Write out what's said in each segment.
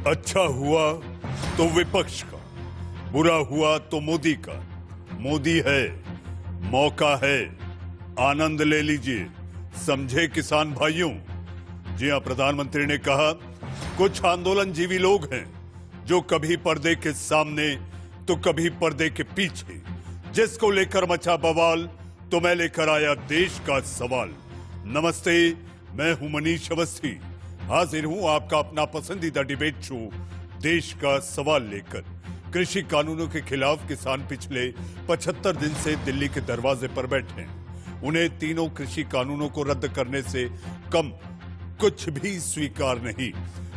अच्छा हुआ तो विपक्ष का, बुरा हुआ तो मोदी का। मोदी है, मौका है, आनंद ले लीजिए, समझे किसान भाइयों। जी हां, प्रधानमंत्री ने कहा कुछ आंदोलनजीवी लोग हैं जो कभी पर्दे के सामने तो कभी पर्दे के पीछे, जिसको लेकर मचा बवाल तो मैं लेकर आया देश का सवाल। नमस्ते, मैं हूं मनीष अवस्थी, हाजिर हूं आपका अपना पसंदीदा डिबेट शो देश का सवाल लेकर। कृषि कानूनों के खिलाफ किसान पिछले 75 दिन से दिल्ली के दरवाजे पर बैठे हैं। उन्हें तीनों कृषि कानूनों को रद्द करने से कम कुछ भी स्वीकार नहीं।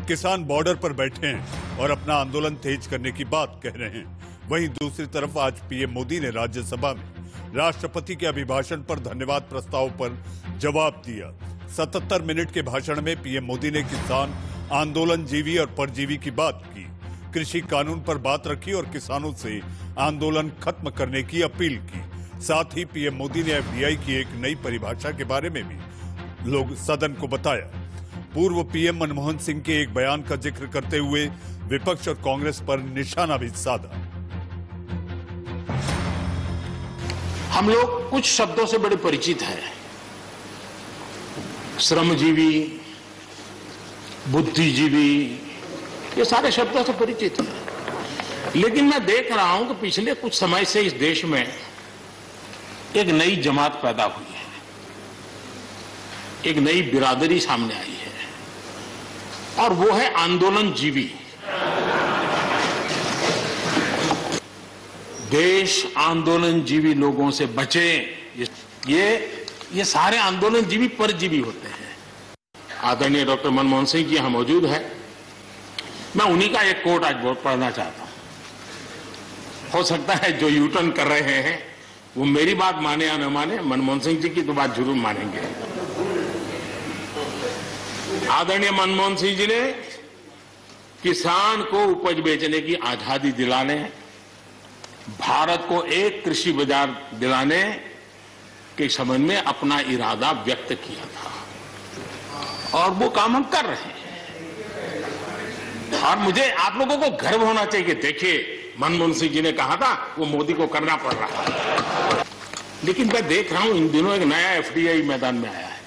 किसान बॉर्डर पर बैठे हैं और अपना आंदोलन तेज करने की बात कह रहे हैं। वहीं दूसरी तरफ आज पीएम मोदी ने राज्यसभा में राष्ट्रपति के अभिभाषण पर धन्यवाद प्रस्ताव पर जवाब दिया। 77 मिनट के भाषण में पीएम मोदी ने किसान, आंदोलनजीवी और परजीवी की बात की, कृषि कानून पर बात रखी और किसानों से आंदोलन खत्म करने की अपील की। साथ ही पीएम मोदी ने एफडीआई की एक नई परिभाषा के बारे में भी लोग सदन को बताया। पूर्व पीएम मनमोहन सिंह के एक बयान का जिक्र करते हुए विपक्ष और कांग्रेस पर निशाना भी साधा। हम लोग कुछ शब्दों से बड़े परिचित हैं, श्रमजीवी, बुद्धिजीवी, ये सारे शब्दों से परिचित हैं। लेकिन मैं देख रहा हूं कि पिछले कुछ समय से इस देश में एक नई जमात पैदा हुई है, एक नई बिरादरी सामने आई है, और वो है आंदोलनजीवी। देश आंदोलनजीवी लोगों से बचे। ये सारे आंदोलनजीवी परजीवी होते हैं। आदरणीय डॉक्टर मनमोहन सिंह जी यहां मौजूद है। मैं उन्हीं का एक कोट आज पढ़ना चाहता हूं। हो सकता है जो यूटर्न कर रहे हैं वो मेरी बात माने या न माने, मनमोहन सिंह जी की तो बात जरूर मानेंगे। आदरणीय मनमोहन सिंह जी ने किसान को उपज बेचने की आजादी दिलाने, भारत को एक कृषि बाजार दिलाने के संबंध में अपना इरादा व्यक्त किया था, और वो काम हम कर रहे हैं। और मुझे आप लोगों को गर्व होना चाहिए। देखिए, मनमोहन सिंह जी ने कहा था वो मोदी को करना पड़ रहा है, लेकिन मैं देख रहा हूं इन दिनों एक नया एफडीआई मैदान में आया है।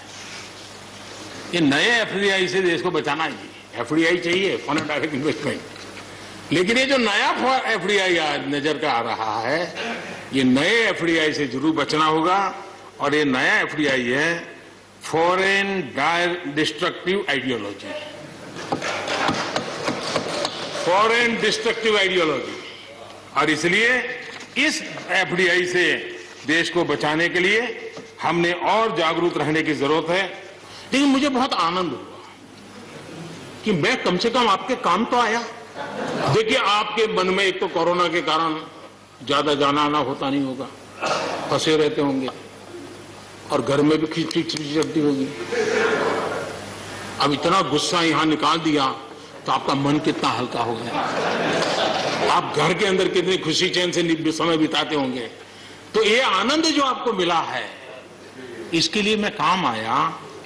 ये नए एफडीआई से देश को बचाना ही, एफडीआई चाहिए, फॉरेन डायरेक्ट इन्वेस्टमेंट, लेकिन ये जो नया एफडीआई आज नजर का आ रहा है, ये नए एफडीआई से जरूर बचना होगा। और ये नया एफडीआई है foreign destructive ideology, foreign destructive ideology. और इसलिए इस एफडीआई से देश को बचाने के लिए हमने और जागरूक रहने की जरूरत है। लेकिन मुझे बहुत आनंद हुआ कि मैं कम से कम आपके काम तो आया। देखिए, आपके मन में एक तो कोरोना के कारण ज्यादा जाना आना होता नहीं होगा, फंसे रहते होंगे, और घर में भी खिचखिच चलती होगी। अब इतना गुस्सा यहां निकाल दिया तो आपका मन कितना हल्का हो गया। आप घर के अंदर कितनी खुशी चैन से समय बिताते होंगे। तो ये आनंद जो आपको मिला है, इसके लिए मैं काम आया,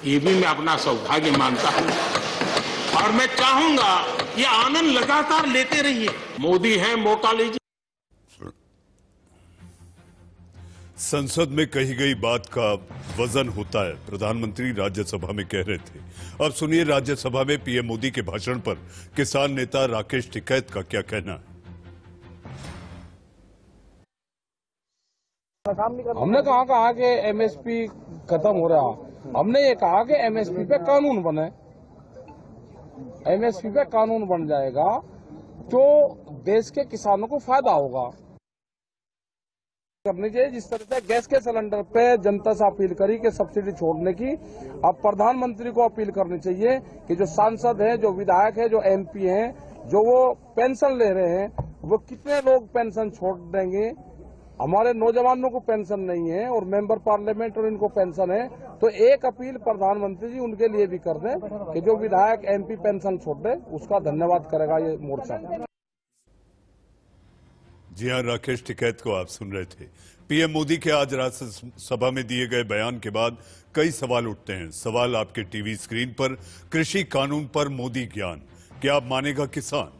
ये भी मैं अपना सौभाग्य मानता हूं। और मैं चाहूंगा ये आनंद लगातार लेते रहिए। मोदी है, मौका लीजिए। संसद में कही गई बात का वजन होता है, प्रधानमंत्री राज्यसभा में कह रहे थे। अब सुनिए राज्यसभा में पीएम मोदी के भाषण पर किसान नेता राकेश टिकैत का क्या कहना है। हमने कहा कि एमएसपी खत्म हो रहा, हमने ये कहा कि एमएसपी पे कानून बने। एमएसपी पे कानून बन जाएगा जो देश के किसानों को फायदा होगा। करनी चाहिए जिस तरह से गैस के सिलेंडर पे जनता से अपील करी कि सब्सिडी छोड़ने की, अब प्रधानमंत्री को अपील करनी चाहिए कि जो सांसद हैं, जो विधायक हैं, जो एमपी हैं, जो वो पेंशन ले रहे हैं, वो कितने लोग पेंशन छोड़ देंगे। हमारे नौजवानों को पेंशन नहीं है और मेंबर पार्लियामेंट और इनको पेंशन है। तो एक अपील प्रधानमंत्री जी उनके लिए भी कर दें कि जो विधायक एमपी पेंशन छोड़ दे, उसका धन्यवाद करेगा ये मोर्चा। जी हां, राकेश टिकैत को आप सुन रहे थे। पीएम मोदी के आज राज्यसभा में दिए गए बयान के बाद कई सवाल उठते हैं। सवाल आपके टीवी स्क्रीन पर, कृषि कानून पर मोदी ज्ञान, क्या अब मानेगा किसान?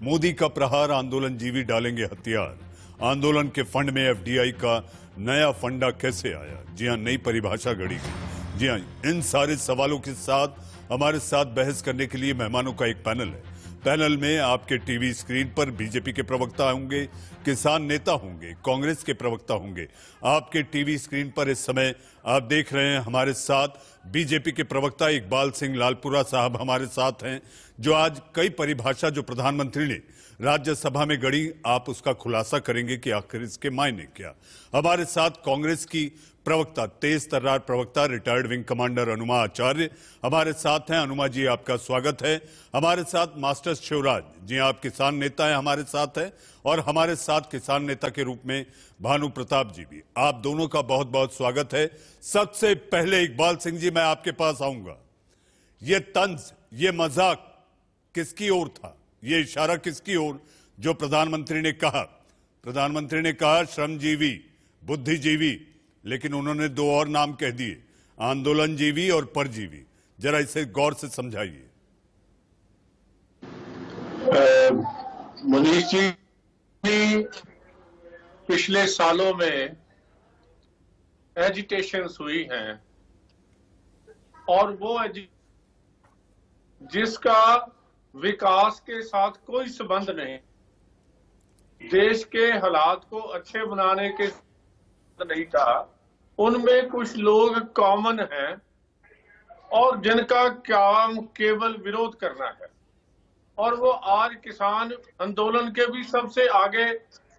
मोदी का प्रहार, आंदोलन जीवी डालेंगे हथियार। आंदोलन के फंड में एफडीआई का नया फंडा कैसे आया? जी हां, नई परिभाषा गढ़ी गई। जी हां, इन सारे सवालों के साथ हमारे साथ बहस करने के लिए मेहमानों का एक पैनल है। पैनल में आपके टीवी स्क्रीन पर बीजेपी के प्रवक्ता होंगे, किसान नेता होंगे, कांग्रेस के प्रवक्ता होंगे। आपके टीवी स्क्रीन पर इस समय आप देख रहे हैं हमारे साथ बीजेपी के प्रवक्ता इकबाल सिंह लालपुरा साहब हमारे साथ हैं, जो आज कई परिभाषा जो प्रधानमंत्री ने राज्यसभा में गढ़ी, आप उसका खुलासा करेंगे कि आखिर इसके मायने क्या। हमारे साथ कांग्रेस की प्रवक्ता, तेज तर्रार प्रवक्ता, रिटायर्ड विंग कमांडर अनुमा आचार्य हमारे साथ हैं। अनुमा जी, आपका स्वागत है। हमारे साथ मास्टर शिवराज जी, आप किसान नेता हैं, हमारे साथ हैं। और हमारे साथ किसान नेता के रूप में भानु प्रताप जी भी। आप दोनों का बहुत बहुत स्वागत है। सबसे पहले इकबाल सिंह जी, मैं आपके पास आऊंगा। ये तंज, ये मजाक किसकी ओर था? ये इशारा किसकी ओर जो प्रधानमंत्री ने कहा? प्रधानमंत्री ने कहा श्रमजीवी, बुद्धिजीवी, लेकिन उन्होंने दो और नाम कह दिए, आंदोलनजीवी और परजीवी। जरा इसे गौर से समझाइए। मनीष जी, पिछले सालों में एजिटेशंस हुई हैं और वो जिसका विकास के साथ कोई संबंध नहीं, देश के हालात को अच्छे बनाने के नहीं था, उनमें कुछ लोग कॉमन हैं और जिनका काम केवल विरोध करना है। और वो आज किसान आंदोलन के भी सबसे आगे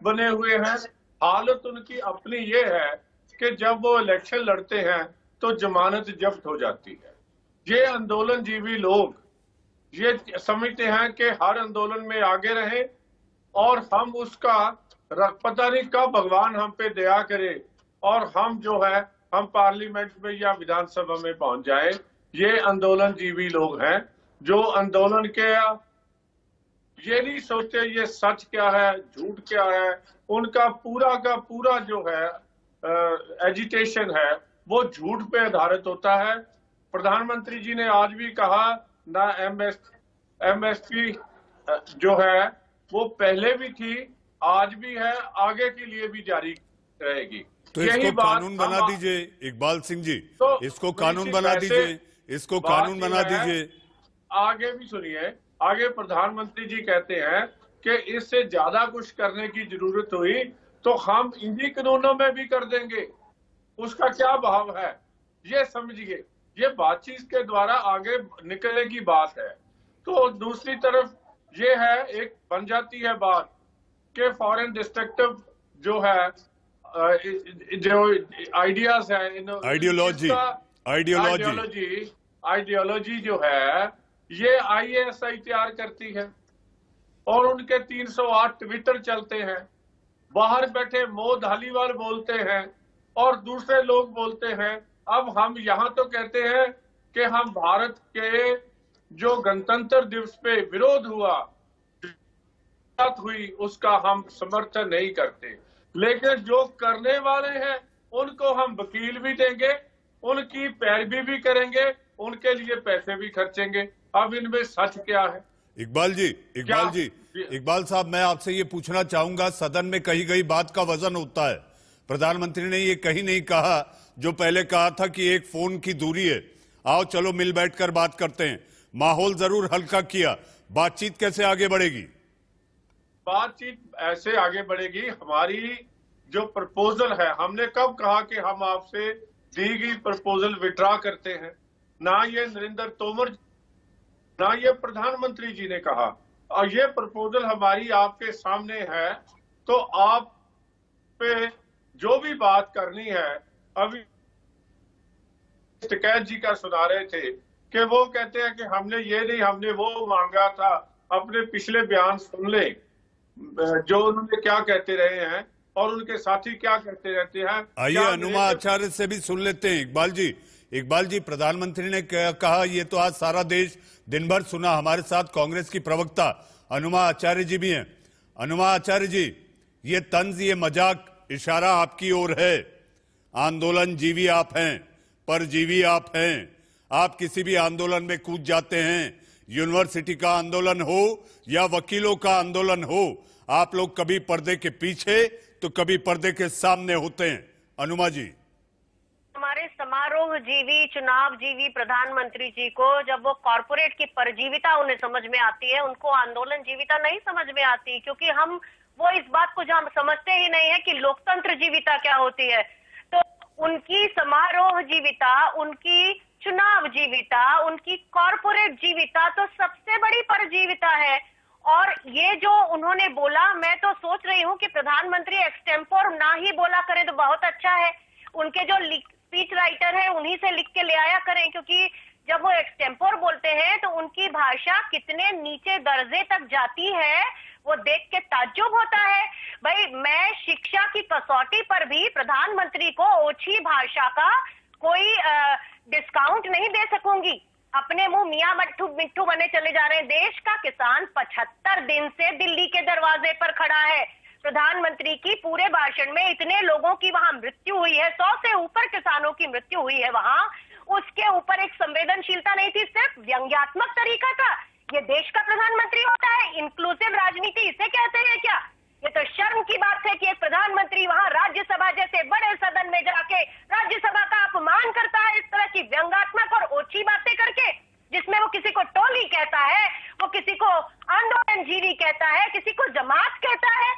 बने हुए हैं। हालत उनकी अपनी ये है कि जब वो इलेक्शन लड़ते हैं तो जमानत जब्त हो जाती है। ये आंदोलनजीवी लोग ये समझते हैं कि हर आंदोलन में आगे रहें और हम उसका पता नहीं कब भगवान हम पे दया करे और हम जो है हम पार्लियामेंट में या विधानसभा में पहुंच जाए। ये आंदोलनजीवी लोग हैं जो आंदोलन के ये नहीं सोचते ये सच क्या है, झूठ क्या है। उनका पूरा का पूरा जो है एजिटेशन है वो झूठ पे आधारित होता है। प्रधानमंत्री जी ने आज भी कहा ना एमएसपी जो है वो पहले भी थी, आज भी है, आगे के लिए भी जारी रहेगी। तो इसको कानून बना दीजिए इकबाल सिंह जी, तो इसको कानून बना दीजिए, इसको कानून बना दीजिए। आगे भी सुनिए, आगे प्रधानमंत्री जी कहते हैं कि इससे ज्यादा कुछ करने की जरूरत हुई तो हम इन्हीं कानूनों में भी कर देंगे। उसका क्या भाव है ये समझिए। ये बातचीत के द्वारा आगे निकलने की बात है। तो दूसरी तरफ ये है, एक बन जाती है बात कि फॉरेन डिस्ट्रक्टिव जो है जो आइडियाज है, आइडियोलॉजी जो है ये IASI तैयार करती है और उनके 308 ट्विटर चलते हैं। बाहर बैठे मो धालीवाल बोलते हैं और दूसरे लोग बोलते हैं। अब हम यहाँ तो कहते हैं कि हम भारत के जो गणतंत्र दिवस पे विरोध हुई उसका हम समर्थन नहीं करते, लेकिन जो करने वाले हैं उनको हम वकील भी देंगे, उनकी पैरवी भी करेंगे, उनके लिए पैसे भी खर्चेंगे। अब इनमें सच क्या है? इकबाल साहब, मैं आपसे ये पूछना चाहूंगा, सदन में कही गई बात का वजन होता है। प्रधानमंत्री ने ये कहीं नहीं कहा जो पहले कहा था कि एक फोन की दूरी है, आओ चलो मिल बैठकर बात करते हैं। माहौल जरूर हल्का किया, बातचीत कैसे आगे बढ़ेगी? बातचीत ऐसे आगे बढ़ेगी, हमारी जो प्रपोजल है, हमने कब कहा कि हम आपसे दी गई प्रपोजल विड्रॉ करते हैं? ना ये नरेंद्र तोमर ना ये प्रधानमंत्री जी ने कहा। और ये प्रपोजल हमारी आपके सामने है, तो आप पे जो भी बात करनी है, अभी टिकैत जी का सुना रहे थे कि वो कहते हैं कि हमने ये नहीं, हमने वो मांगा था। अपने पिछले बयान सुन ले जो उन्होंने क्या कहते रहे हैं और उनके साथी क्या कहते रहते हैं। आइए अनुमा आचार्य से भी सुन लेते हैं। इकबाल जी, प्रधानमंत्री ने कहा, ये तो आज सारा देश दिन भर सुना। हमारे साथ कांग्रेस की प्रवक्ता अनुमा आचार्य जी भी हैं। अनुमा आचार्य जी, ये तंज, ये मजाक, इशारा आपकी ओर है। आंदोलन जीवी आप हैं, परजीवी आप हैं, आप किसी भी आंदोलन में कूद जाते हैं, यूनिवर्सिटी का आंदोलन हो या वकीलों का आंदोलन हो, आप लोग कभी पर्दे के पीछे तो कभी पर्दे के सामने होते हैं। अनुमा जी, हमारे समारोह जीवी, चुनाव जीवी प्रधानमंत्री जी को जब वो कॉर्पोरेट की परजीविता उन्हें समझ में आती है, उनको आंदोलन जीविता नहीं समझ में आती, क्योंकि वो इस बात को समझते ही नहीं है कि लोकतंत्र जीविता क्या होती है। तो उनकी समारोह जीविता, उनकी चुनाव जीविता, उनकी कॉर्पोरेट जीविता तो सबसे बड़ी परजीविता है। और ये जो उन्होंने बोला, मैं तो सोच रही हूँ कि प्रधानमंत्री एक्सटेम्पोर ना ही बोला करें तो बहुत अच्छा है। उनके जो स्पीच राइटर है उन्हीं से लिख के ले आया करें, क्योंकि जब वो एक्सटेम्पोर बोलते हैं तो उनकी भाषा कितने नीचे दर्जे तक जाती है वो देख के ताज्जुब होता है। भाई, मैं शिक्षा की कसौटी पर भी प्रधानमंत्री को ओछी भाषा का कोई डिस्काउंट नहीं दे सकूंगी। अपने मुंह मियां मिट्ठू बने चले जा रहे हैं। देश का किसान 75 दिन से दिल्ली के दरवाजे पर खड़ा है। प्रधानमंत्री की पूरे भाषण में इतने लोगों की वहां मृत्यु हुई है, 100 से ऊपर किसानों की मृत्यु हुई है वहां, उसके ऊपर एक संवेदनशीलता नहीं थी, सिर्फ व्यंग्यात्मक तरीका था। ये देश का प्रधानमंत्री होता है? इंक्लूसिव राजनीति इसे कहते हैं क्या? ये तो शर्म की बात है कि एक प्रधानमंत्री वहां राज्यसभा जैसे बड़े सदन में जाके राज्यसभा का अपमान करता है, इस तरह की व्यंग्यात्मक और ओछी बातें करके, जिसमें वो किसी को टोली कहता है, वो किसी को आंदोलनजीवी कहता है, किसी को जमात कहता है।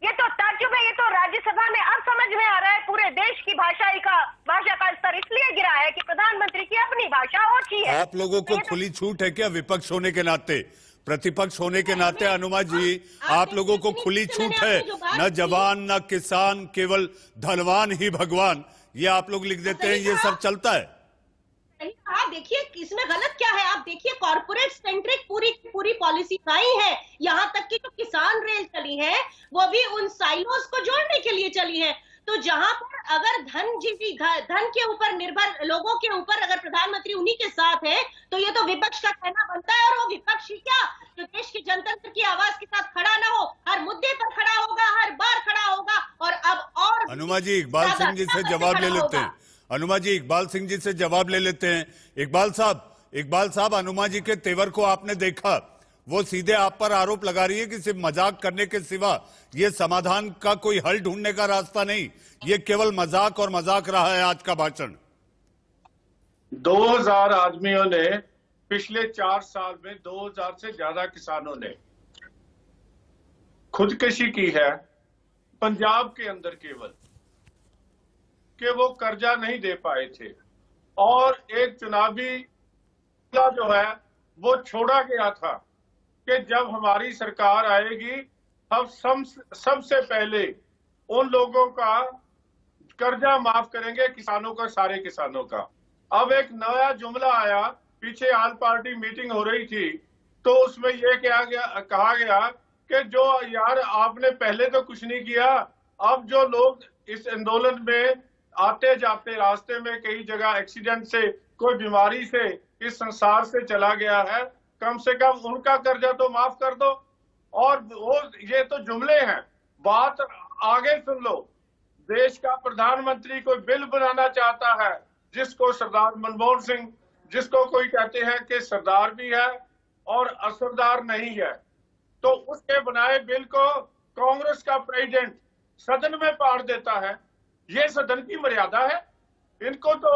ये तो ताज्जुब है। ये तो राज्यसभा में अब समझ में आ रहा है पूरे देश की भाषा का स्तर इसलिए गिरा है कि प्रधानमंत्री की अपनी भाषा ओछी है। आप लोगों को खुली छूट है क्या विपक्ष होने के नाते, प्रतिपक्ष होने के नाते? अनुमा जी, आप लोगों को खुली छूट है, न जवान न किसान, केवल धनवान ही भगवान, ये आप लोग लिख देते हैं, ये सब चलता है। हाँ, देखिए इसमें गलत क्या है। आप देखिए कॉर्पोरेट सेंट्रिक पूरी पॉलिसी आई है। यहाँ तक कि जो किसान रेल चली है वो भी उन साइलोस को जोड़ने के लिए चली है। तो जहां पर अगर धन के ऊपर निर्भर लोगों के ऊपर अगर प्रधानमंत्री उन्हीं के साथ है तो ये तो विपक्ष का कहना बनता है। और वो विपक्ष ही क्या, जो देश के जनतंत्र की आवाज के साथ खड़ा ना हो, हर मुद्दे पर खड़ा होगा, हर बार खड़ा होगा। और अब और अनुमा जी, इकबाल सिंह जी से जवाब ले लेते हैं। अनुमा जी, इकबाल सिंह जी से जवाब ले लेते हैं। इकबाल साहब, अनुमा जी के तेवर को आपने देखा, वो सीधे आप पर आरोप लगा रही है कि सिर्फ मजाक करने के सिवा ये समाधान का कोई हल ढूंढने का रास्ता नहीं, ये केवल मजाक और मजाक रहा है आज का भाषण। 2000 आदमियों ने पिछले 4 साल में 2000 से ज्यादा किसानों ने खुदकुशी की है पंजाब के अंदर, केवल कि वो कर्जा नहीं दे पाए थे और एक चुनावी जो है वो छोड़ा गया था कि जब हमारी सरकार आएगी हम सबसे पहले उन लोगों का कर्जा माफ करेंगे, किसानों का, सारे किसानों का। अब एक नया जुमला आया, पीछे ऑल पार्टी मीटिंग हो रही थी तो उसमें यह कहा गया कि जो यार आपने पहले तो कुछ नहीं किया, अब जो लोग इस आंदोलन में आते जाते रास्ते में कई जगह एक्सीडेंट से, कोई बीमारी से इस संसार से चला गया है, कम से कम उनका कर्जा तो माफ कर दो। और वो ये तो जुमले हैं, बात आगे सुन लो। देश का प्रधानमंत्री कोई बिल बनाना चाहता है जिसको सरदार मनमोहन सिंह, जिसको कोई कहते हैं कि सरदार भी है और असरदार नहीं है, तो उसके बनाए बिल को कांग्रेस का प्रेसिडेंट सदन में पाड़ देता है। ये सदन की मर्यादा है? इनको तो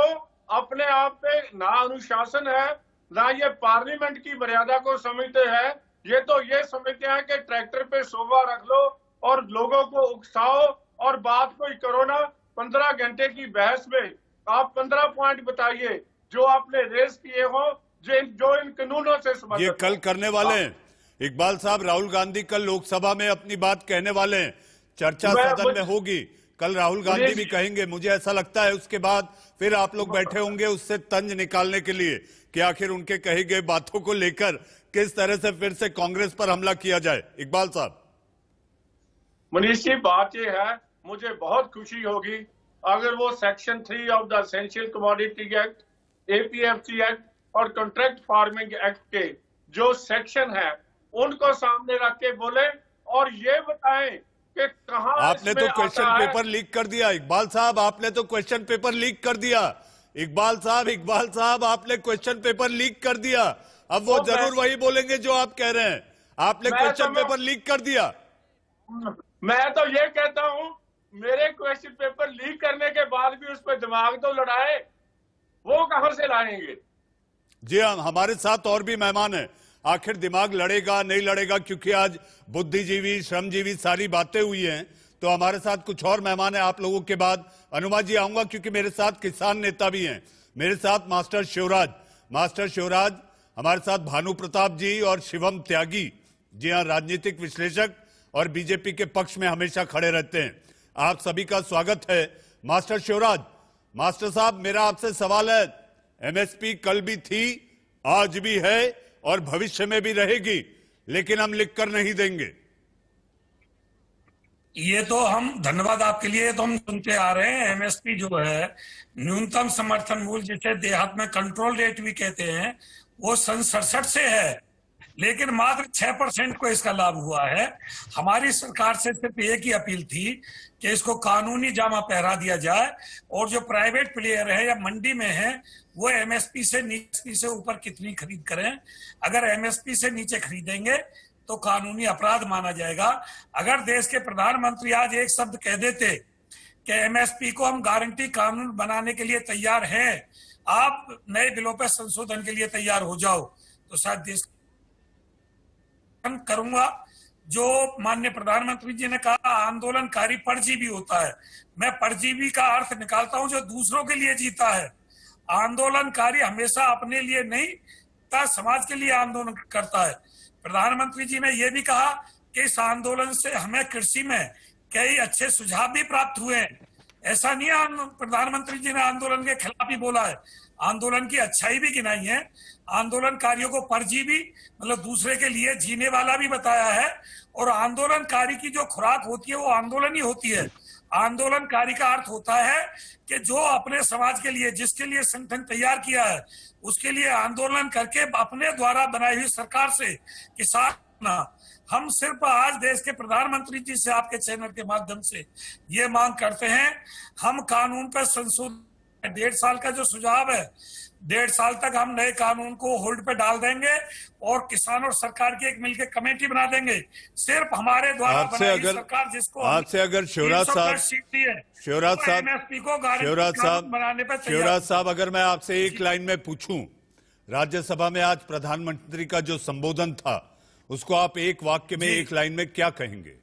अपने आप पे ना अनुशासन है, ना ये पार्लियामेंट की मर्यादा को समझते हैं। ये तो ये समझते हैं कि ट्रैक्टर पे सोफा रख लो और लोगों को उकसाओ और बात कोई करो ना। 15 घंटे की बहस में आप 15 पॉइंट बताइए जो आपने रेस किए हो, जो इन कानूनों से संबंधित। ये कल करने वाले हैं इकबाल साहब, राहुल गांधी कल लोकसभा में अपनी बात कहने वाले हैं, चर्चा सदन में होगी, कल राहुल गांधी भी कहेंगे। मुझे ऐसा लगता है उसके बाद फिर आप लोग बैठे होंगे उससे तंज निकालने के लिए कि आखिर उनके कही गए बातों को लेकर किस तरह से फिर से कांग्रेस पर हमला किया जाए। इकबाल साहब। मनीष जी, बात यह है, मुझे बहुत खुशी होगी अगर वो section 3 of the essential commodity act, APFC act और कॉन्ट्रैक्ट फार्मिंग एक्ट के जो सेक्शन है उनको सामने रख के बोले और ये बताएं कि कहां। आपने तो क्वेश्चन पेपर लीक कर दिया इकबाल साहब, आपने तो क्वेश्चन पेपर लीक कर दिया इकबाल साहब, आपने क्वेश्चन पेपर लीक कर दिया। अब वो जरूर वही बोलेंगे जो आप कह रहे हैं। आपने क्वेश्चन पेपर लीक कर दिया। मैं तो ये कहता हूं, मेरे क्वेश्चन पेपर लीक करने के बाद भी उस पर दिमाग तो लड़ाए, वो कहां से लाएंगे? जी हाँ, हमारे साथ और भी मेहमान हैं। आखिर दिमाग लड़ेगा नहीं लड़ेगा, क्योंकि आज बुद्धिजीवी श्रमजीवी सारी बातें हुई हैं। तो हमारे साथ कुछ और मेहमान हैं। आप लोगों के बाद अनुमा जी आऊंगा, क्योंकि मेरे साथ किसान नेता भी हैं। मेरे साथ मास्टर शिवराज, हमारे साथ भानु प्रताप जी और शिवम त्यागी। जी हाँ, राजनीतिक विश्लेषक और बीजेपी के पक्ष में हमेशा खड़े रहते हैं। आप सभी का स्वागत है। मास्टर शिवराज, मास्टर साहब, मेरा आपसे सवाल है, एमएसपी कल भी थी, आज भी है और भविष्य में भी रहेगी, लेकिन हम लिख कर नहीं देंगे। ये तो हम, धन्यवाद आपके लिए, तो हम सुनते आ रहे हैं। एमएसपी जो है, न्यूनतम समर्थन मूल्य, जिसे देहात में कंट्रोल रेट भी कहते हैं, वो सन 67 से है, लेकिन मात्र 6% को इसका लाभ हुआ है। हमारी सरकार से सिर्फ एक ही अपील थी कि इसको कानूनी जामा पहरा दिया जाए, और जो प्राइवेट प्लेयर है या मंडी में है, वो एमएसपी से ऊपर कितनी खरीद करें। अगर एमएसपी से नीचे खरीदेंगे तो कानूनी अपराध माना जाएगा। अगर देश के प्रधानमंत्री आज एक शब्द कह देते कि एमएसपी को हम गारंटी कानून बनाने के लिए तैयार हैं, आप नए बिलों पर संशोधन के लिए तैयार हो जाओ, तो शायद देश करूंगा। जो माननीय प्रधानमंत्री जी ने कहा आंदोलनकारी परजीवी होता है, मैं परजीवी का अर्थ निकालता हूं जो दूसरों के लिए जीता है। आंदोलनकारी हमेशा अपने लिए नहीं, समाज के लिए आंदोलन करता है। प्रधानमंत्री जी ने यह भी कहा कि इस आंदोलन से हमें कृषि में कई अच्छे सुझाव भी प्राप्त हुए हैं। ऐसा नहीं है प्रधानमंत्री जी ने आंदोलन के खिलाफ ही बोला है, आंदोलन की अच्छाई भी गिनाई है। आंदोलनकारियों को परजीवी मतलब दूसरे के लिए जीने वाला भी बताया है, और आंदोलनकारी की जो खुराक होती है वो आंदोलन ही होती है। आंदोलनकारी का अर्थ होता है कि जो अपने समाज के लिए, जिसके लिए संगठन तैयार किया है, उसके लिए आंदोलन करके अपने द्वारा बनाई हुई सरकार से किसान। हम सिर्फ आज देश के प्रधानमंत्री जी से आपके चैनल के माध्यम से ये मांग करते हैं, हम कानून पर संशोधन 1.5 साल का जो सुझाव है, 1.5 साल तक हम नए कानून को होल्ड पे डाल देंगे और किसान और सरकार की एक मिलकर कमेटी बना देंगे। सिर्फ हमारे द्वारा बनाई सरकार, जिसको आपसे अगर शिवराज साहब अगर मैं आपसे एक लाइन में पूछूं, राज्यसभा में आज प्रधानमंत्री का जो संबोधन था, उसको आप एक वाक्य में, एक लाइन में क्या कहेंगे?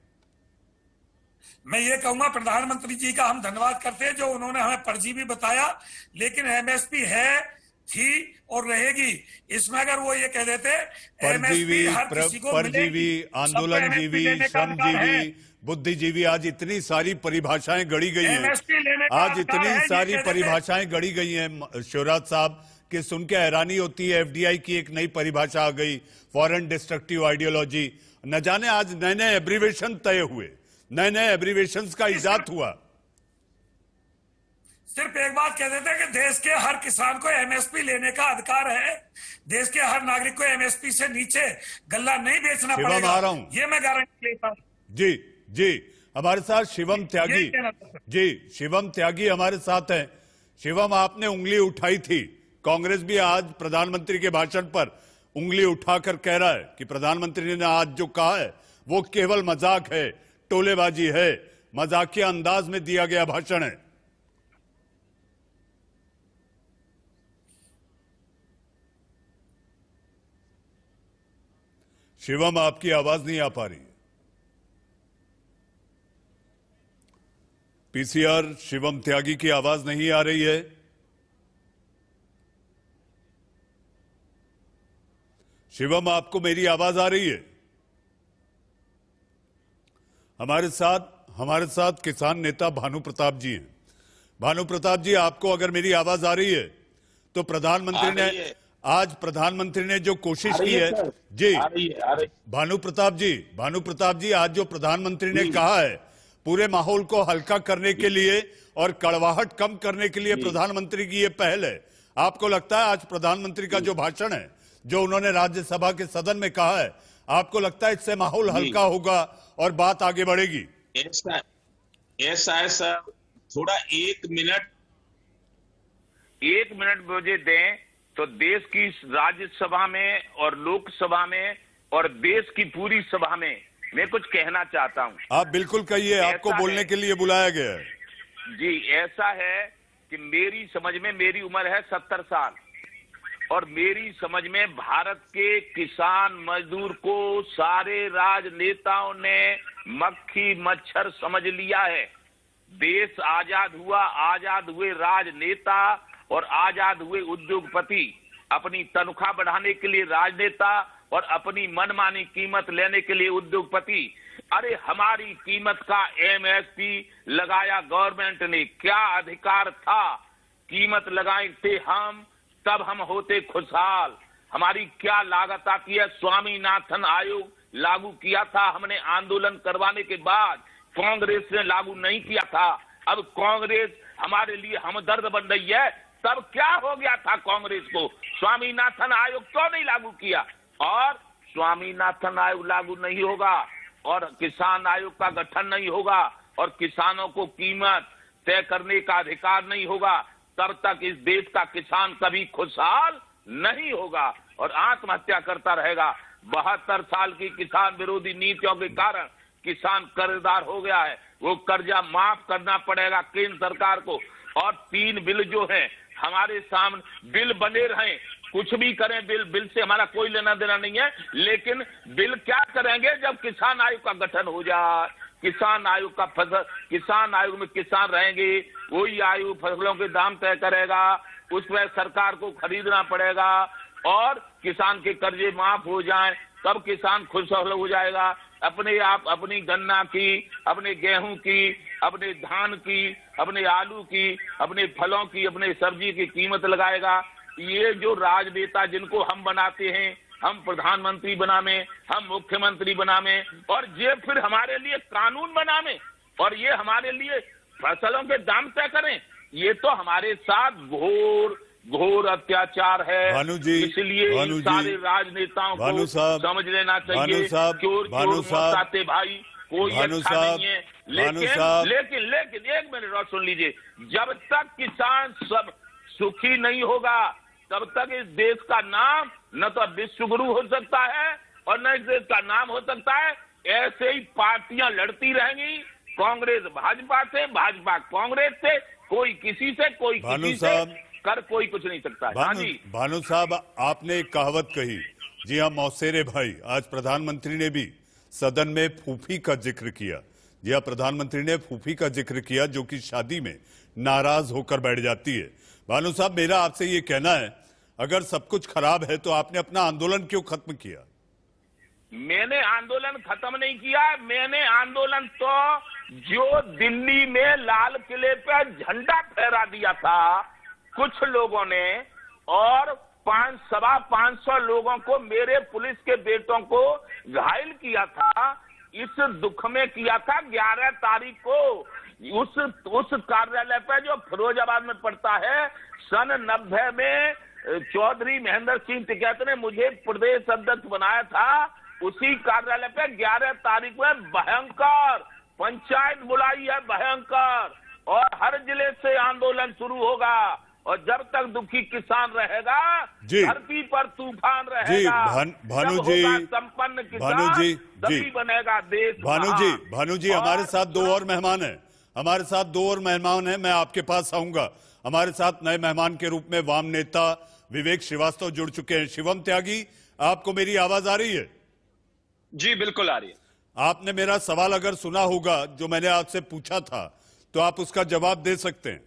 मैं ये कहूंगा, प्रधानमंत्री जी का हम धन्यवाद करते हैं जो उन्होंने हमें परजीवी बताया, लेकिन एमएसपी है, थी और रहेगी। इसमें अगर वो ये कह देते परजीवी, आंदोलनजीवी, श्रमजीवी, बुद्धिजीवी, आज इतनी सारी परिभाषाएं गढ़ी गई हैं, आज इतनी सारी परिभाषाएं गढ़ी गई हैं शिवराज साहब, कि सुन के हैरानी होती है। एफडीआई की एक नई परिभाषा आ गई, फॉरेन डिस्ट्रक्टिव आइडियोलॉजी। न जाने आज नए नए एब्रीवेशन तय हुए, नए नए एब्रीवेशंस का इजाद हुआ। सिर्फ एक बात कह देते हैं कि देश के हर किसान को एमएसपी लेने का अधिकार है। देश के हर नागरिक को एमएसपी से नीचे गल्ला नहीं बेचना पड़ेगा। आ रहा हूं, ये मैं गारंटी लेता हूं। जी, हमारे साथ शिवम त्यागी जी, शिवम त्यागी हमारे साथ हैं। शिवम, आपने उंगली उठाई थी, कांग्रेस भी आज प्रधानमंत्री के भाषण पर उंगली उठाकर कह रहा है कि प्रधानमंत्री ने आज जो कहा है वो केवल मजाक है, टोलेबाजी है, मजाकिया अंदाज में दिया गया भाषण है। शिवम, आपकी आवाज नहीं आ पा रही। पीसीआर शिवम त्यागी की आवाज नहीं आ रही है। शिवम, आपको मेरी आवाज आ रही है? हमारे साथ किसान नेता भानु प्रताप जी हैं। भानु प्रताप जी, आपको अगर मेरी आवाज आ रही है तो प्रधानमंत्री ने जो कोशिश की है जी, भानु प्रताप जी, आज जो प्रधानमंत्री ने कहा है पूरे माहौल को हल्का करने के लिए और कड़वाहट कम करने के लिए प्रधानमंत्री की ये पहल है। आपको लगता है आज प्रधानमंत्री का जो भाषण है, जो उन्होंने राज्यसभा के सदन में कहा है, आपको लगता है इससे माहौल हल्का होगा और बात आगे बढ़ेगी? ऐसा है सर, थोड़ा एक मिनट मुझे दें तो देश की राज्यसभा में और लोकसभा में और देश की पूरी सभा में मैं कुछ कहना चाहता हूं। आप बिल्कुल कहिए, आपको बोलने के लिए बुलाया गया है। जी, ऐसा है कि मेरी समझ में, मेरी उम्र है 70 साल, और मेरी समझ में भारत के किसान मजदूर को सारे राजनेताओं ने मक्खी मच्छर समझ लिया है। देश आजाद हुआ, आजाद हुए राजनेता और आजाद हुए उद्योगपति अपनी तनख्वाह बढ़ाने के लिए राजनेता और अपनी मनमानी कीमत लेने के लिए उद्योगपति। अरे हमारी कीमत का एमएसपी लगाया गवर्नमेंट ने, क्या अधिकार था? कीमत लगाए थे हम, तब हम होते खुशहाल। हमारी क्या लागत आती है? स्वामीनाथन आयोग लागू किया था हमने आंदोलन करवाने के बाद, कांग्रेस ने लागू नहीं किया था। अब कांग्रेस हमारे लिए हमदर्द बन रही है। तब क्या हो गया था कांग्रेस को? स्वामीनाथन आयोग क्यों नहीं लागू किया? और स्वामीनाथन आयोग लागू नहीं होगा और किसान आयोग का गठन नहीं होगा और किसानों को कीमत तय करने का अधिकार नहीं होगा, तब तक इस देश का किसान कभी खुशहाल नहीं होगा और आत्महत्या करता रहेगा। 72 साल की किसान विरोधी नीतियों के कारण किसान कर्जदार हो गया है। वो कर्जा माफ करना पड़ेगा केंद्र सरकार को। और 3 बिल जो हैं हमारे सामने, बिल बने रहें, कुछ भी करें, बिल से हमारा कोई लेना देना नहीं है, लेकिन बिल क्या करेंगे जब किसान आयोग का गठन हो जाए। किसान आयोग का फसल, किसान आयोग में किसान रहेंगे, वही आयोग फसलों के दाम तय करेगा, उस पर सरकार को खरीदना पड़ेगा और किसान के कर्जे माफ हो जाएं, तब किसान खुशहाल हो जाएगा। अपने आप अपनी गन्ना की, अपने गेहूं की, अपने धान की, अपने आलू की, अपने फलों की, अपने सब्जी की कीमत लगाएगा। ये जो राजनेता जिनको हम बनाते हैं, हम प्रधानमंत्री बनावे, हम मुख्यमंत्री बनावे और ये फिर हमारे लिए कानून बनावे और ये हमारे लिए फसलों के दाम तय करें, ये तो हमारे साथ घोर अत्याचार है। भानु जी, इसलिए सारे राजनेताओं को समझ लेना चाहिए। चोर मचाते भाई, कोई अच्छा नहीं है। लेकिन एक मिनट और सुन लीजिए, जब तक किसान सब सुखी नहीं होगा तब तक इस देश का नाम न तो विश्वगुरु हो सकता है और न इस देश का नाम हो सकता है। ऐसे ही पार्टियां लड़ती रहेंगी, कांग्रेस भाजपा से, भाजपा कांग्रेस से, कोई किसी से, कोई किसी से कर कोई कुछ नहीं सकता है। हाँ जी भानु साहब, आपने एक कहावत कही। जी हाँ मौसेरे भाई, आज प्रधानमंत्री ने भी सदन में फूफी का जिक्र किया। जी हाँ, प्रधानमंत्री ने फूफी का जिक्र किया जो कि शादी में नाराज होकर बैठ जाती है। भानु साहब, मेरा आपसे ये कहना है, अगर सब कुछ खराब है तो आपने अपना आंदोलन क्यों खत्म किया? मैंने आंदोलन खत्म नहीं किया। मैंने आंदोलन तो जो दिल्ली में लाल किले पे झंडा फहरा दिया था कुछ लोगों ने और 500 लोगों को, मेरे पुलिस के बेटों को घायल किया था, इस दुख में किया था 11 तारीख को उस कार्यालय पे जो फिरोजाबाद में पड़ता है। सन 90 में चौधरी महेंद्र सिंह टिकैत ने मुझे प्रदेश अध्यक्ष बनाया था। उसी कार्यालय पे 11 तारीख में भयंकर पंचायत बुलाई है, भयंकर, और हर जिले से आंदोलन शुरू होगा और जब तक दुखी किसान रहेगा धरती पर तूफान रहेगा। भानु जी, संपन्न किसान तभी बनेगा देश। भानु जी, हमारे साथ 2 और मेहमान हैं, हमारे साथ 2 और मेहमान हैं। मैं आपके पास आऊंगा। हमारे साथ नए मेहमान के रूप में वाम नेता विवेक श्रीवास्तव जुड़ चुके हैं। शिवम त्यागी, आपको मेरी आवाज आ रही है? जी बिल्कुल आ रही है। आपने मेरा सवाल अगर सुना होगा जो मैंने आपसे पूछा था, तो आप उसका जवाब दे सकते हैं।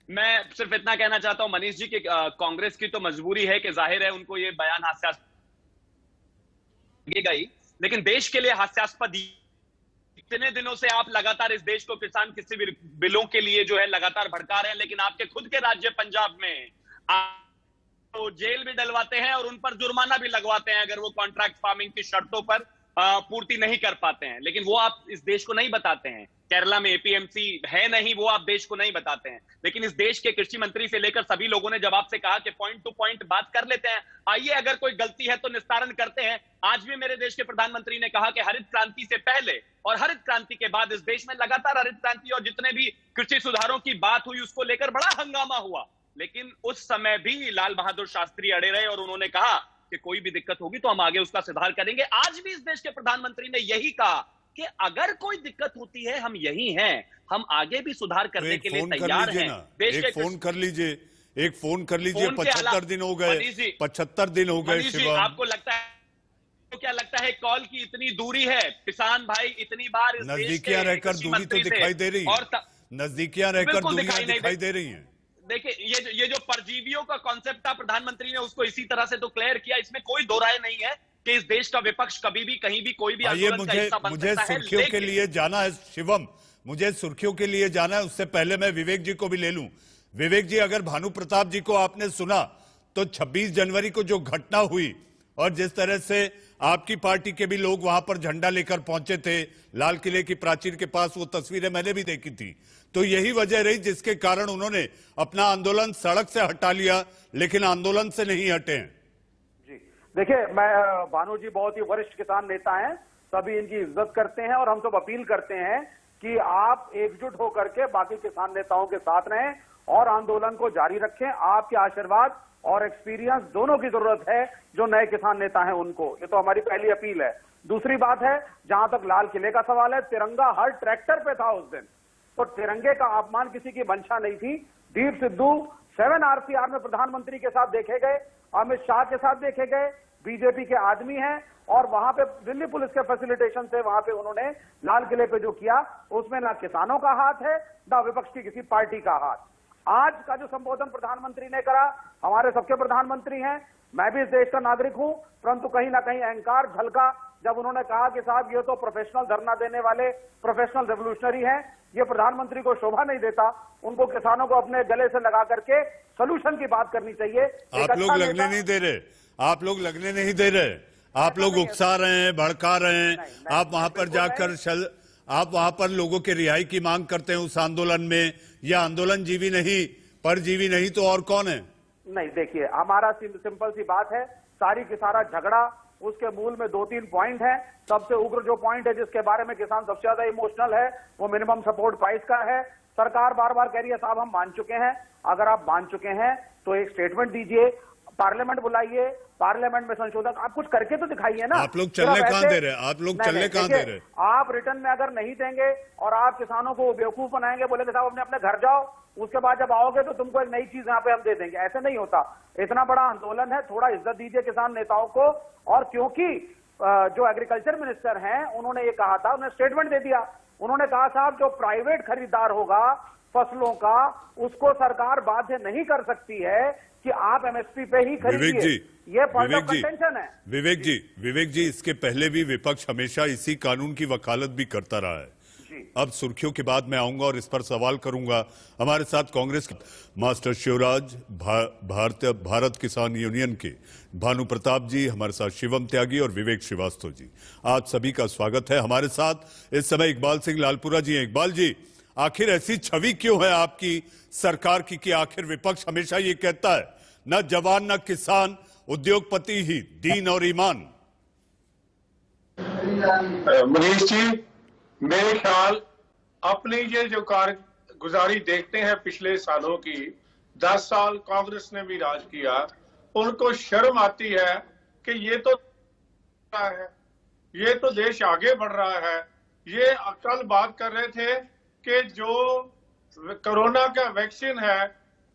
मैं सिर्फ इतना कहना चाहता हूं मनीष जी कि कांग्रेस की तो मजबूरी है कि जाहिर है उनको ये बयान हास्यास्पद लगेगा ही, लेकिन देश के लिए हास्यास्पद। इतने दिनों से आप लगातार इस देश को किसान किसी भी बिलों के लिए जो है लगातार भड़का रहे हैं, लेकिन आपके खुद के राज्य पंजाब में तो जेल भी डलवाते हैं और उन पर जुर्माना भी लगवाते हैं अगर वो कॉन्ट्रैक्ट फार्मिंग की शर्तों पर पूर्ति नहीं कर पाते हैं। लेकिन वो आप इस देश को नहीं बताते हैं। केरला में एपीएमसी है नहीं, वो आप देश को नहीं बताते हैं। लेकिन इस देश के कृषि मंत्री से लेकर सभी लोगों ने जब आपसे कहा कि पॉइंट टू पॉइंट बात कर लेते हैं, आइए अगर कोई गलती है तो निस्तारण करते हैं। आज भी मेरे देश के प्रधानमंत्री ने कहा कि हरित क्रांति से पहले और हरित क्रांति के बाद इस देश में लगातार हरित क्रांति और जितने भी कृषि सुधारों की बात हुई उसको लेकर बड़ा हंगामा हुआ। लेकिन उस समय भी लाल बहादुर शास्त्री अड़े रहे और उन्होंने कहा कि कोई भी दिक्कत होगी तो हम आगे उसका सुधार करेंगे। आज भी इस देश के प्रधानमंत्री ने यही कहा कि अगर कोई दिक्कत होती है हम यही हैं, हम आगे भी सुधार करने के लिए तैयार हैं। एक फोन कर लीजिए, एक फोन कर लीजिए। 75 दिन हो गए, 75 दिन हो गए। शिवम, आपको लगता है तो क्या लगता है कॉल की इतनी दूरी है? किसान भाई इतनी बार नजदीकियां रहकर दूरी तो दिखाई दे रही है, नजदीकियां रहकर दूरियां दिखाई दे रही हैं। देखिए ये जो परजीवियों का कॉन्सेप्ट था, प्रधानमंत्री ने उसको इसी तरह से तो क्लियर किया, इसमें कोई दो राय नहीं है कि इस देश का विपक्ष कभी भी कहीं भी कोई भी आंदोलन का हिस्सा बन सकता है। सुर्खियों के लिए जाना है शिवम, मुझे सुर्खियों के लिए जाना है। उससे पहले मैं विवेक जी को भी ले लूं। विवेक जी, अगर भानु प्रताप जी को आपने सुना तो 26 जनवरी को जो घटना हुई और जिस तरह से आपकी पार्टी के भी लोग वहां पर झंडा लेकर पहुंचे थे लाल किले की प्राचीर के पास, वो तस्वीरें मैंने भी देखी थी, तो यही वजह रही जिसके कारण उन्होंने अपना आंदोलन सड़क से हटा लिया, लेकिन आंदोलन से नहीं हटे हैं। जी देखिए, मैं भानु जी बहुत ही वरिष्ठ किसान नेता हैं, सभी इनकी इज्जत करते हैं और हम सब अपील करते हैं कि आप एकजुट होकर के बाकी किसान नेताओं के साथ रहें और आंदोलन को जारी रखें। आपके आशीर्वाद और एक्सपीरियंस दोनों की जरूरत है जो नए किसान नेता हैं उनको। ये तो हमारी पहली अपील है। दूसरी बात है, जहां तक लाल किले का सवाल है, तिरंगा हर ट्रैक्टर पे था उस दिन, तो तिरंगे का अपमान किसी की मंशा नहीं थी। दीप सिद्धू 7 RCR में प्रधानमंत्री के साथ देखे गए, अमित शाह के साथ देखे गए, बीजेपी के आदमी हैं और वहां पे दिल्ली पुलिस के फैसिलिटेशन से वहां पे उन्होंने लाल किले पे जो किया उसमें ना किसानों का हाथ है ना विपक्ष की किसी पार्टी का हाथ। आज का जो संबोधन प्रधानमंत्री ने करा, हमारे सबके प्रधानमंत्री हैं, मैं भी इस देश का नागरिक हूं, परंतु कहीं ना कहीं अहंकार झलका जब उन्होंने कहा कि साहब ये तो प्रोफेशनल धरना देने वाले प्रोफेशनल रेवोल्यूशनरी हैं, ये प्रधानमंत्री को शोभा नहीं देता, उनको किसानों को अपने गले से लगा करके सोल्यूशन की बात करनी चाहिए। आप लोग लगने नहीं दे रहे, आप लोग लगने नहीं दे रहे, आप लोग उकसा रहे हैं, भड़का रहे हैं। आप वहां पर जाकर आप वहां पर लोगों के रिहाई की मांग करते हैं उस आंदोलन में। यह आंदोलन जीवी नहीं, परजीवी नहीं तो और कौन है? नहीं, देखिए हमारा सिंपल सी बात है, सारी की सारा झगड़ा उसके मूल में 2-3 पॉइंट है। सबसे उग्र जो पॉइंट है जिसके बारे में किसान सबसे ज्यादा इमोशनल है वो मिनिमम सपोर्ट प्राइस का है। सरकार बार बार कह रही है साहब हम मान चुके हैं, अगर आप मान चुके हैं तो एक स्टेटमेंट दीजिए, पार्लियामेंट बुलाइए, पार्लियामेंट में संशोधन, आप कुछ करके तो दिखाइए ना। आप लोग चलने कहां दे रहे हैं? आप लोग चलने कहां दे रहे हैं? आप रिटर्न में अगर नहीं देंगे और आप किसानों को बेवकूफ बनाएंगे, बोलेंगे साहब अपने अपने घर जाओ, उसके बाद जब आओगे तो तुमको एक नई चीज यहाँ पे हम दे देंगे, ऐसे नहीं होता। इतना बड़ा आंदोलन है, थोड़ा इज्जत दीजिए किसान नेताओं को। और क्योंकि जो एग्रीकल्चर मिनिस्टर हैं उन्होंने ये कहा था, उन्होंने स्टेटमेंट दे दिया, उन्होंने कहा साहब जो प्राइवेट खरीदार होगा फसलों का उसको सरकार बाध्य नहीं कर सकती है कि आप एमएसपी पे ही खरीदिए। ये पॉइंट ऑफ कंटेंशन है। विवेक जी, इसके पहले भी विपक्ष हमेशा इसी कानून की वकालत भी करता रहा है। अब सुर्खियों के बाद मैं आऊंगा और इस पर सवाल करूंगा। हमारे साथ कांग्रेस के मास्टर शिवराज, भारत किसान यूनियन के भानु प्रताप जी, हमारे साथ शिवम त्यागी और विवेक श्रीवास्तव जी, आप सभी का स्वागत है। हमारे साथ इस समय इकबाल सिंह लालपुरा जी हैं। इकबाल जी, आखिर ऐसी छवि क्यों है आपकी सरकार की कि आखिर विपक्ष हमेशा ये कहता है न जवान न किसान, उद्योगपति ही दीन और ईमान? मनीष जी, मेरे ख्याल अपनी ये जो कारगुजारी देखते हैं पिछले सालों की, 10 साल कांग्रेस ने भी राज किया, उनको शर्म आती है कि ये तो है, ये तो देश आगे बढ़ रहा है। ये कल बात कर रहे थे कि जो कोरोना का वैक्सीन है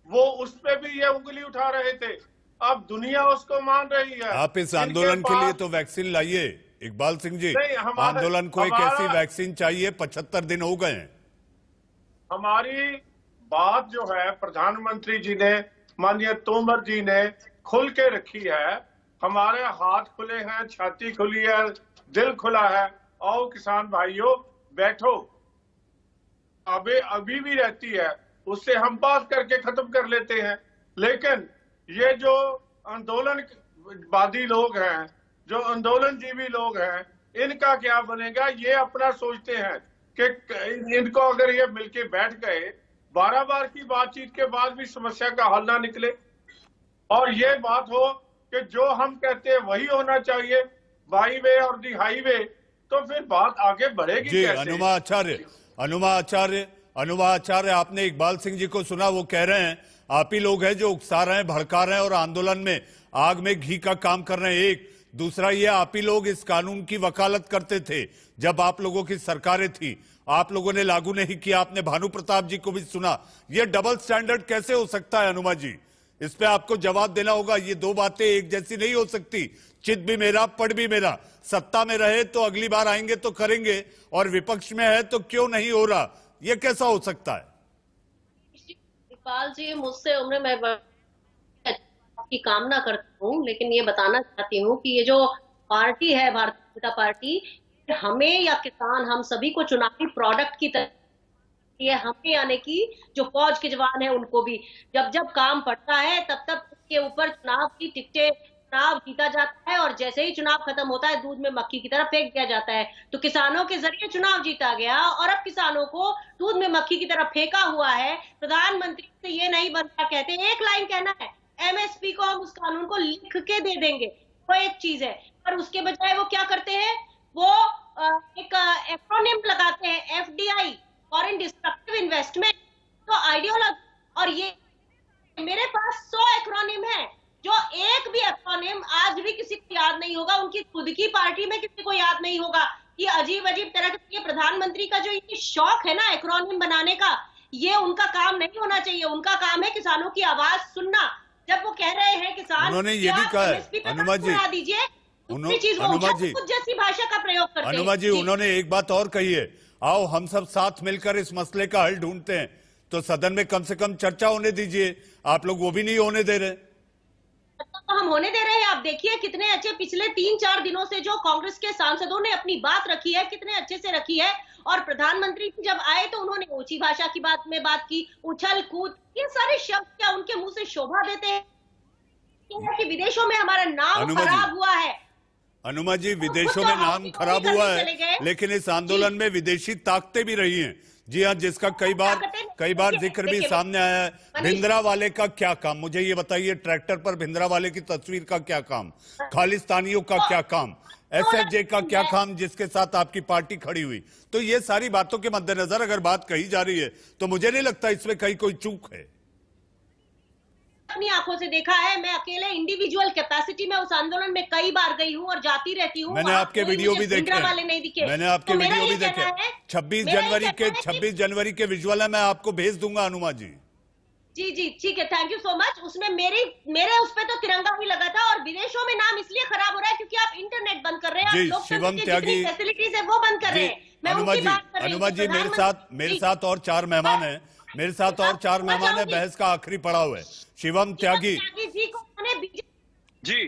वो उस पे भी ये उंगली उठा रहे थे, अब दुनिया उसको मान रही है। आप इस आंदोलन के लिए तो वैक्सीन लाइए इकबाल सिंह जी, आंदोलन को एक ऐसी वैक्सीन चाहिए, 75 दिन हो गए हैं। हमारी बात जो है प्रधानमंत्री जी ने, माननीय तोमर जी ने खुल के रखी है, हमारे हाथ खुले हैं, छाती खुली है, दिल खुला है। आओ किसान भाइयों बैठो, अभी भी रहती है, उससे हम बात करके खत्म कर लेते हैं। लेकिन ये जो आंदोलनवादी लोग हैं, जो आंदोलन जीवी लोग हैं, इनका क्या बनेगा ये अपना सोचते हैं कि इनको अगर ये मिलके बैठ गए, 12 बार की बातचीत के बाद भी समस्या का हल ना निकले और ये बात हो कि जो हम कहते हैं वही होना चाहिए, बाई वे और दी हाईवे, तो फिर बात आगे बढ़ेगी जी। कैसे? अनुमा आचार्य, आपने इकबाल सिंह जी को सुना, वो कह रहे हैं आप ही लोग हैं जो उकसा रहे हैं, भड़का रहे हैं और आंदोलन में आग में घी का काम कर रहे हैं। एक दूसरा ये, आप ही लोग इस कानून की वकालत करते थे जब आप लोगों की सरकारें थी, आप लोगों ने लागू नहीं किया, आपने भानु प्रताप जी को भी सुना। ये डबल स्टैंडर्ड कैसे हो सकता है हनुमा जी? इस पे आपको जवाब देना होगा। ये दो बातें एक जैसी नहीं हो सकती। चित भी मेरा, पढ़ भी मेरा। सत्ता में रहे तो अगली बार आएंगे तो करेंगे, और विपक्ष में है तो क्यों नहीं हो रहा? ये कैसा हो सकता है? इकबाल जी, मुझसे उम्र में की कामना करती हूँ, लेकिन ये बताना चाहती हूँ कि ये जो पार्टी है भारतीय जनता पार्टी, हमें या किसान, हम सभी को चुनावी प्रोडक्ट की तरह, ये हमें यानी कि जो फौज के जवान है उनको भी जब जब काम पड़ता है तब तब उसके ऊपर चुनाव की टिकटें, चुनाव जीता जाता है और जैसे ही चुनाव खत्म होता है दूध में मक्खी की तरह फेंक दिया जाता है। तो किसानों के जरिए चुनाव जीता गया और अब किसानों को दूध में मक्खी की तरह फेंका हुआ है। प्रधानमंत्री से ये नहीं बनता, कहते एक लाइन कहना है, एमएसपी को हम उस कानून को लिख के दे देंगे, वो एक चीज है। पर उसके बजाय वो क्या करते हैं, वो एक एक्रोनिम लगाते हैं, एफडीआई, फॉरेन डिस्ट्रक्टिव इन्वेस्टमेंट, तो आइडियोलॉजी। और ये मेरे पास 100 एक्रोनिम है, जो एक भी एक्रोनिम आज भी किसी को याद नहीं होगा, उनकी खुद की पार्टी में किसी को याद नहीं होगा। ये अजीब अजीब तरह के, प्रधानमंत्री का जो ये शौक है ना एक्रोनिम बनाने का, ये उनका काम नहीं होना चाहिए। उनका काम है किसानों की आवाज सुनना। जब वो कह रहे हैं किसान, उन्होंने ये भी कहा है हनुमा जी, हनुमा जी जैसी भाषा का प्रयोग करते हैं। हनुमा जी, उन्होंने एक बात और कही है, आओ हम सब साथ मिलकर इस मसले का हल ढूंढते हैं। तो सदन में कम से कम चर्चा होने दीजिए, आप लोग वो भी नहीं होने दे रहे। तो हम होने दे रहे हैं। आप देखिए कितने अच्छे पिछले 3-4 दिनों से जो कांग्रेस के सांसदों ने अपनी बात रखी है, कितने अच्छे से रखी है। और प्रधानमंत्री जब आए तो उन्होंने ऊंची भाषा की बात की, उछल कूद, ये सारे शब्द क्या उनके मुंह से शोभा देते हैं कि विदेशों में हमारा नाम खराब हुआ है। हनुमा जी, विदेशों में नाम खराब हुआ है, लेकिन इस आंदोलन में विदेशी ताकतें भी रही हैं। जी हाँ, जिसका कई बार जिक्र भी सामने आया है। भिंद्रा वाले का क्या काम, मुझे ये बताइए, ट्रैक्टर पर भिंद्रा वाले की तस्वीर का क्या काम, खालिस्तानियों का क्या काम, एसएफजे का क्या काम जिसके साथ आपकी पार्टी खड़ी हुई? तो ये सारी बातों के मद्देनजर अगर बात कही जा रही है तो मुझे नहीं लगता इसमें कहीं कोई चूक है। अपनी आंखों से देखा है, मैं अकेले इंडिविजुअल कैपेसिटी में उस आंदोलन में कई बार गई हूँ और जाती रहती हूँ। मैंने आपके वीडियो भी देखे, मैंने आपके वीडियो भी देखे। 26 जनवरी के विजुअल है, मैं आपको भेज दूंगा हनुमा जी। जी ठीक है, थैंक यू सो मच। उसमें मेरे उस पे तो तिरंगा ही लगा था। और विदेशों में नाम इसलिए खराब हो रहा है क्योंकि आप इंटरनेट बंद कर रहे हैं, जी, शिवम त्यागी फैसिलिटीज है वो बंद कर रहे हैं। हनुमा जी, मेरे साथ और 4 मेहमान हैं, मेरे साथ और 4 मेहमान है। बहस का आखिरी पड़ाव है। शिवम त्यागी जी,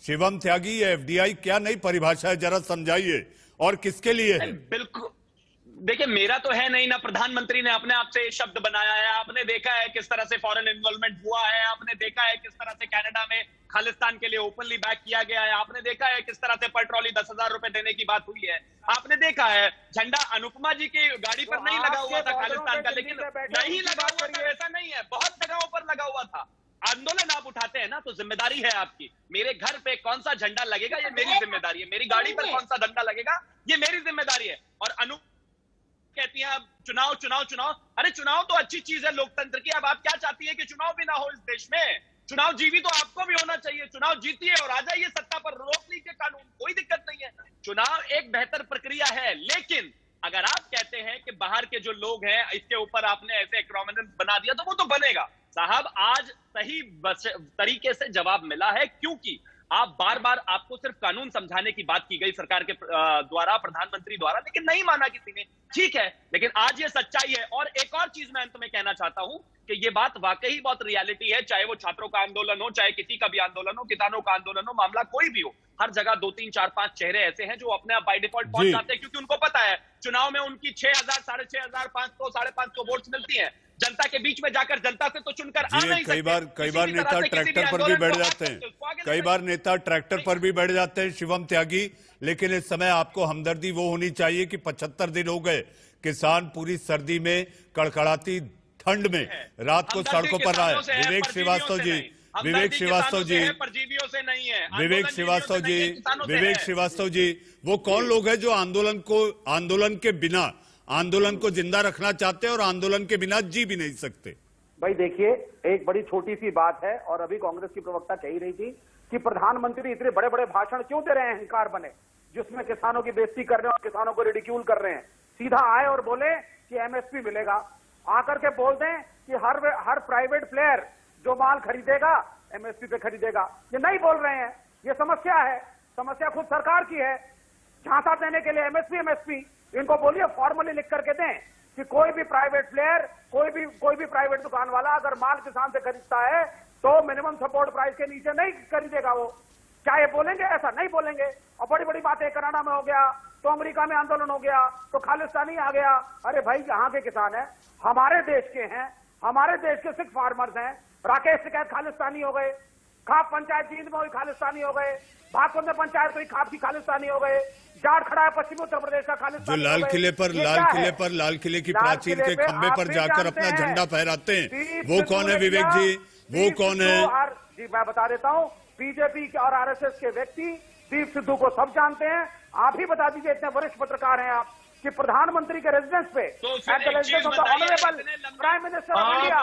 शिवम त्यागी, ये एफडीआई क्या नई परिभाषा है, जरा समझाइए, और किसके लिए है? बिल्कुल, देखिए मेरा तो है नहीं ना, प्रधानमंत्री ने अपने आप से शब्द बनाया है। आपने देखा है किस तरह से फॉरेन इन्वॉल्वमेंट हुआ है, आपने देखा है किस तरह से कनाडा में खालिस्तान के लिए ओपनली बैक किया गया है, आपने देखा है किस तरह से पर ट्रॉली 10,000 रुपए देने की बात हुई है, आपने देखा है झंडा अनुपमा जी की गाड़ी पर नहीं लगा हुआ था खालिस्तान का, लेकिन नहीं लगा हुआ था ऐसा नहीं है, बहुत जगहों पर लगा हुआ था। आंदोलन आप उठाते हैं ना तो जिम्मेदारी है आपकी। मेरे घर पे कौन सा झंडा लगेगा ये मेरी जिम्मेदारी है, मेरी गाड़ी पर कौन सा झंडा लगेगा ये मेरी जिम्मेदारी है। और अनु कहती हैं अब चुनाव, अरे चुनाव तो अच्छी चीज है लोकतंत्र की। अब आप क्या चाहती है कि चुनाव भी ना हो इस देश में? चुनाव जीवी तो आपको भी होना चाहिए। चुनाव जीतिए और आ जाइए सत्ता पर, रोक लीजिए कानून, कोई दिक्कत नहीं है। चुनाव एक बेहतर प्रक्रिया है, लेकिन अगर आप कहते हैं कि बाहर के जो लोग हैं इसके ऊपर आपने ऐसे एक्रोमिनेंस बना दिया तो वो तो बनेगा। साहब आज सही तरीके से जवाब मिला है, क्योंकि आप बार बार, आपको सिर्फ कानून समझाने की बात की गई सरकार के द्वारा, प्रधानमंत्री द्वारा, लेकिन नहीं माना किसी ने। ठीक है, लेकिन आज ये सच्चाई है। और एक और चीज मैं अंत में कहना चाहता हूं कि ये बात वाकई बहुत रियलिटी है, चाहे वो छात्रों का आंदोलन हो, चाहे किसी का भी आंदोलन हो, किसानों का आंदोलन हो, मामला कोई भी हो, हर जगह 2, 3, 4, 5 चेहरे ऐसे हैं जो अपने आप बाय डिफॉल्ट पहुंच जाते हैं, क्योंकि उनको पता है चुनाव में उनकी 6,000, 6,500, 500, 550 वोट्स मिलती है। जनता के बीच में जाकर जनता से तो चुनकर आ नहीं सकते। कई बार नेता ट्रैक्टर पर भी बैठ जाते हैं, कई बार नेता ट्रैक्टर पर भी बैठ जाते हैं शिवम त्यागी। लेकिन इस समय आपको हमदर्दी वो होनी चाहिए कि 75 दिन हो गए, किसान पूरी सर्दी में, कड़कड़ाती ठंड में रात को सड़कों पर आए। विवेक श्रीवास्तव जी, वो कौन लोग हैं जो आंदोलन के बिना आंदोलन को जिंदा रखना चाहते हैं और आंदोलन के बिना जी भी नहीं सकते? भाई देखिए, एक बड़ी छोटी सी बात है, और अभी कांग्रेस की प्रवक्ता कह ही रही थी कि प्रधानमंत्री इतने बड़े बड़े भाषण क्यों दे रहे हैं, अहंकार बने, जिसमें किसानों की बेइज्जती कर रहे हैं और किसानों को रिडिक्यूल कर रहे हैं। सीधा आए और बोले कि एमएसपी मिलेगा, आकर के बोल दें कि हर प्राइवेट प्लेयर जो माल खरीदेगा एमएसपी पे खरीदेगा। ये नहीं बोल रहे हैं, ये समस्या है, समस्या खुद सरकार की है। झांसा देने के लिए एमएसपी इनको बोलिए फॉर्मली लिख करके दें कि कोई भी प्राइवेट प्लेयर, कोई भी प्राइवेट दुकान वाला अगर माल किसान से खरीदता है तो मिनिमम सपोर्ट प्राइस के नीचे नहीं खरीदेगा वो। क्या ये बोलेंगे? ऐसा नहीं बोलेंगे। और बड़ी बड़ी बातें, कनाडा में हो गया तो अमेरिका में आंदोलन हो गया तो खालिस्तानी आ गया। अरे भाई, यहाँ के किसान हैं, हमारे देश के हैं, हमारे देश के सिख फार्मर्स हैं। राकेश टिकैत खालिस्तानी हो गए, खाप पंचायत जींद में हुई खालिस्तानी हो गए, भागपुर में पंचायत हुई खाप की खालिस्तानी हो गए, जाट खड़ा है पश्चिमी उत्तर प्रदेश का खालिस्तानी। जो लाल किले की प्राचीर के खंबे पर जाकर अपना झंडा फहराते हैं, वो कौन है विवेक जी? वो कौन है? जी मैं बता देता हूँ, बीजेपी के और आरएसएस के व्यक्ति दीप सिद्धू को सब जानते हैं। आप ही बता दीजिए, इतने वरिष्ठ पत्रकार हैं आप, कि प्रधानमंत्री के रेजिडेंस पे at the residence of the honourable prime minister of India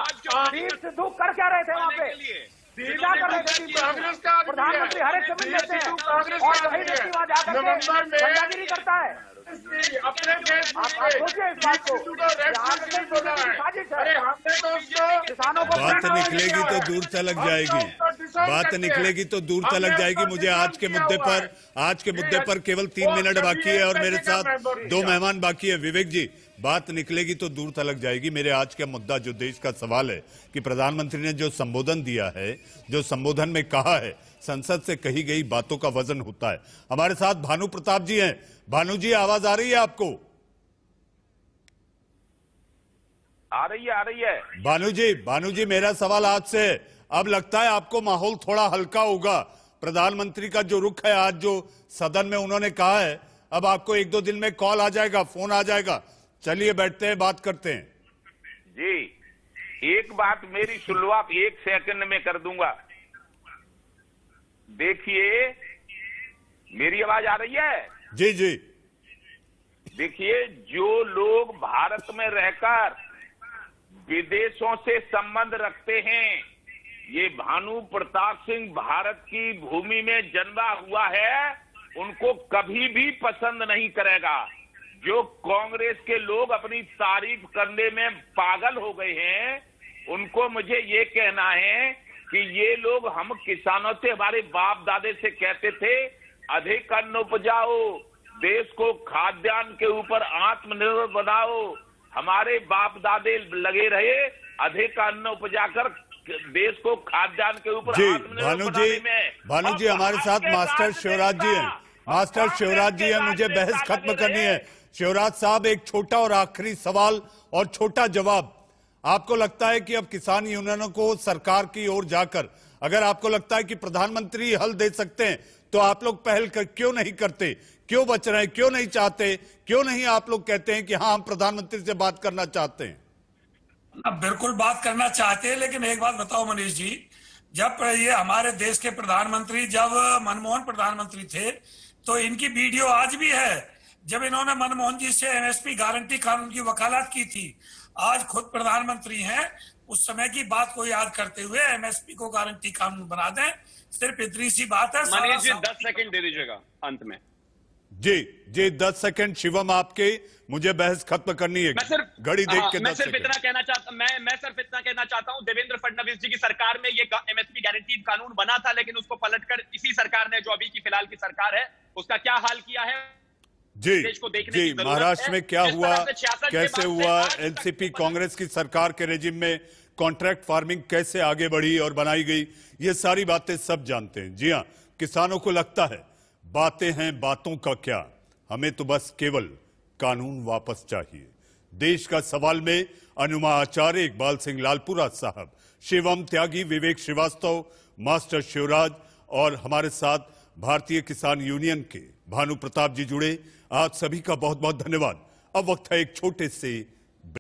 Deep Sidhu कर क्या रहे थे वहां पे? क्या कर रहे थे? प्रधानमंत्री हर एक जमीन देते हैं और वही व्यक्ति वहां जाकर के गुंडागिरी करता है। अपने देश में सोचिए इस बात को। किसानों को बात निकलेगी तो दूर तलक जाएगी, बात निकलेगी तो दूर तलक जाएगी। मुझे आज के मुद्दे पर केवल 3 मिनट बाकी है और मेरे साथ 2 मेहमान बाकी है। विवेक जी, बात निकलेगी तो दूर तलक जाएगी। मेरे आज का मुद्दा, जो देश का सवाल है कि प्रधानमंत्री ने जो संबोधन दिया है, जो संबोधन में कहा है, संसद से कही गई बातों का वजन होता है। हमारे साथ भानु प्रताप जी हैं। भानु जी, आवाज आ रही है आपको? आ रही है। भानु जी, मेरा सवाल आज से, अब लगता है आपको माहौल थोड़ा हल्का होगा। प्रधानमंत्री का जो रुख है आज, जो सदन में उन्होंने कहा है, अब आपको 1-2 दिन में कॉल आ जाएगा, फोन आ जाएगा। चलिए बैठते हैं, बात करते हैं। जी, एक बात मेरी शुरुआत 1 सेकंड में कर दूंगा। देखिए, मेरी आवाज आ रही है? जी। देखिए, जो लोग भारत में रहकर विदेशों से संबंध रखते हैं, ये भानु प्रताप सिंह भारत की भूमि में जन्मा हुआ है, उनको कभी भी पसंद नहीं करेगा। जो कांग्रेस के लोग अपनी तारीफ करने में पागल हो गए हैं, उनको मुझे ये कहना है कि ये लोग, हम किसानों से, हमारे बाप दादे से कहते थे अधिक अन्न उपजाओ, देश को खाद्यान्न के ऊपर आत्मनिर्भर बनाओ। हमारे बाप दादे लगे रहे अधिक अन्न उपजाकर देश को खाद्यान्न के ऊपर आत्मनिर्भर बनाने में। भानु जी, हमारे साथ मास्टर शिवराज जी हैं। मास्टर शिवराज जी हैं, मुझे बहस खत्म करनी है। शिवराज साहब, एक छोटा और आखिरी सवाल और छोटा जवाब। आपको लगता है कि अब किसान यूनियनों को सरकार की ओर जाकर, अगर आपको लगता है कि प्रधानमंत्री हल दे सकते हैं, तो आप लोग पहल क्यों नहीं करते? क्यों बच रहे हैं? क्यों नहीं चाहते? क्यों नहीं आप लोग कहते हैं कि हाँ, हम प्रधानमंत्री से बात करना चाहते हैं? बिल्कुल बात करना चाहते हैं, लेकिन एक बात बताओ मनीष जी, जब ये हमारे देश के प्रधानमंत्री, जब मनमोहन प्रधानमंत्री थे, तो इनकी वीडियो आज भी है, जब इन्होंने मनमोहन जी से एमएसपी गारंटी कानून की वकालत की थी। आज खुद प्रधानमंत्री हैं, उस समय की बात को याद करते हुए एमएसपी को गारंटी कानून बना दें। सिर्फ इतनी सी बात है। मनीष जी 10 सेकंड दे दीजिएगा अंत में। जी 10 सेकंड शिवम आपके, मुझे बहस खत्म करनी है। घड़ी देख के मैं सिर्फ इतना कहना चाहता हूं, देवेंद्र फडणवीस जी की सरकार में ये एमएसपी गारंटी कानून बना था, लेकिन उसको पलटकर इसी सरकार ने, जो अभी की फिलहाल की सरकार है, उसका क्या हाल किया है जी महाराष्ट्र में क्या हुआ, कैसे हुआ, एनसीपी कांग्रेस की सरकार के रेजिम में कॉन्ट्रैक्ट फार्मिंग कैसे आगे बढ़ी और बनाई गई, ये सारी बातें सब जानते हैं। जी हाँ, किसानों को लगता है बातें हैं, बातों का क्या, हमें तो बस केवल कानून वापस चाहिए। देश का सवाल में अनुमा आचार्य, इकबाल सिंह लालपुरा साहब, शिवम त्यागी, विवेक श्रीवास्तव, मास्टर शिवराज और हमारे साथ भारतीय किसान यूनियन के भानु प्रताप जी जुड़े। आप सभी का बहुत बहुत धन्यवाद। अब वक्त है एक छोटे से